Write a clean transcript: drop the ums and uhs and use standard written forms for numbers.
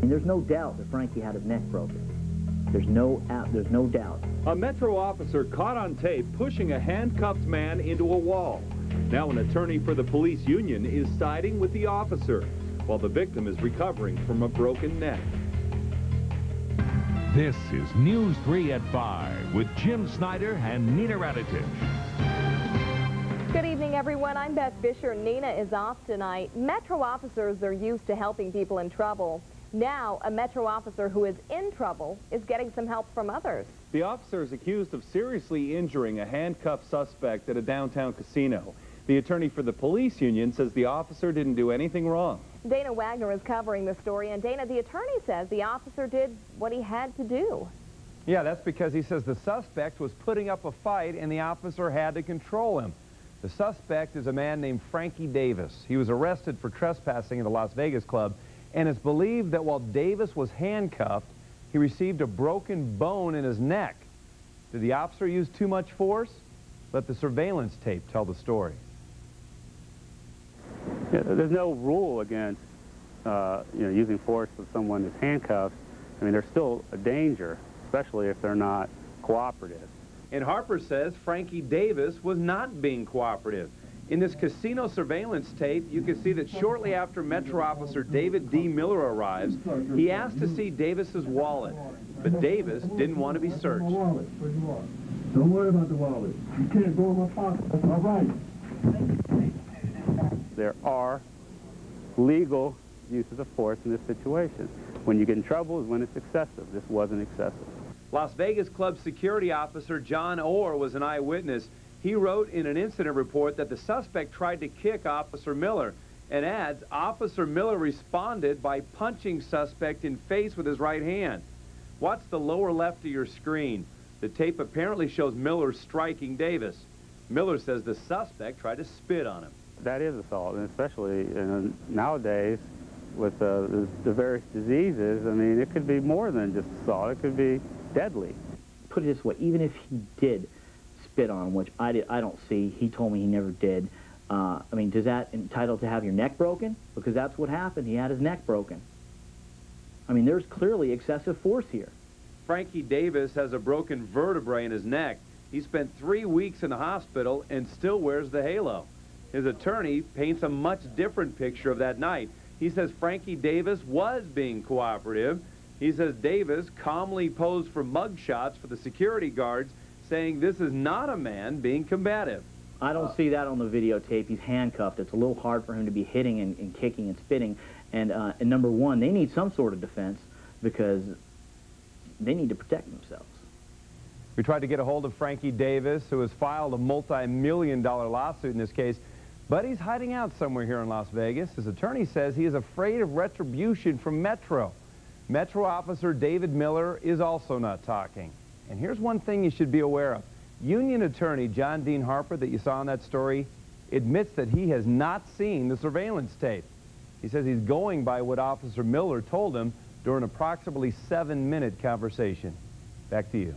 And there's no doubt that Franky had his neck broken. There's no doubt. A Metro officer caught on tape pushing a handcuffed man into a wall. Now an attorney for the police union is siding with the officer, while the victim is recovering from a broken neck. This is News 3 at 5 with Jim Snyder and Nina Raditich. Good evening, everyone. I'm Beth Fisher. Nina is off tonight. Metro officers are used to helping people in trouble. Now, a Metro officer who is in trouble is getting some help from others. The officer is accused of seriously injuring a handcuffed suspect at a downtown casino. The attorney for the police union says the officer didn't do anything wrong. Dana Wagner is covering the story, and Dana, the attorney says the officer did what he had to do. Yeah, that's because he says the suspect was putting up a fight and the officer had to control him. The suspect is a man named Franky Davis. He was arrested for trespassing at the Las Vegas club, and it's believed that while Davis was handcuffed, he received a broken bone in his neck. Did the officer use too much force? Let the surveillance tape tell the story. Yeah, there's no rule against using force with someone who's handcuffed. I mean, there's still a danger, especially if they're not cooperative. And Harper says Franky Davis was not being cooperative. In this casino surveillance tape, you can see that shortly after Metro Officer David D. Miller arrives, he asked to see Davis's wallet, but Davis didn't want to be searched. Don't worry about the wallet. You can't go in my pocket. That's all right. There are legal uses of force in this situation. When you get in trouble is when it's excessive. This wasn't excessive. Las Vegas Club security officer John Orr was an eyewitness. He wrote in an incident report that the suspect tried to kick Officer Miller and adds Officer Miller responded by punching suspect in face with his right hand. Watch the lower left of your screen. The tape apparently shows Miller striking Davis. Miller says the suspect tried to spit on him. That is assault, and especially nowadays with the various diseases. I mean, it could be more than just assault. It could be deadly. Put it this way, even if he did spit on him, which I don't see, he told me he never did. I mean, does that entitle to have your neck broken? Because that's what happened. He had his neck broken. I mean, there's clearly excessive force here. Franky Davis has a broken vertebrae in his neck. He spent 3 weeks in the hospital and still wears the halo. His attorney paints a much different picture of that night. He says Franky Davis was being cooperative. He says Davis calmly posed for mug shots for the security guards, saying this is not a man being combative. I don't see that on the videotape. He's handcuffed. It's a little hard for him to be hitting and kicking and spitting. And number one, they need some sort of defense because they need to protect themselves. We tried to get a hold of Franky Davis, who has filed a multi-million-dollar lawsuit in this case, but he's hiding out somewhere here in Las Vegas. His attorney says he is afraid of retribution from Metro. Metro Officer David Miller is also not talking. And here's one thing you should be aware of. Union attorney John Dean Harper that you saw in that story admits that he has not seen the surveillance tape. He says he's going by what Officer Miller told him during an approximately 7-minute conversation. Back to you.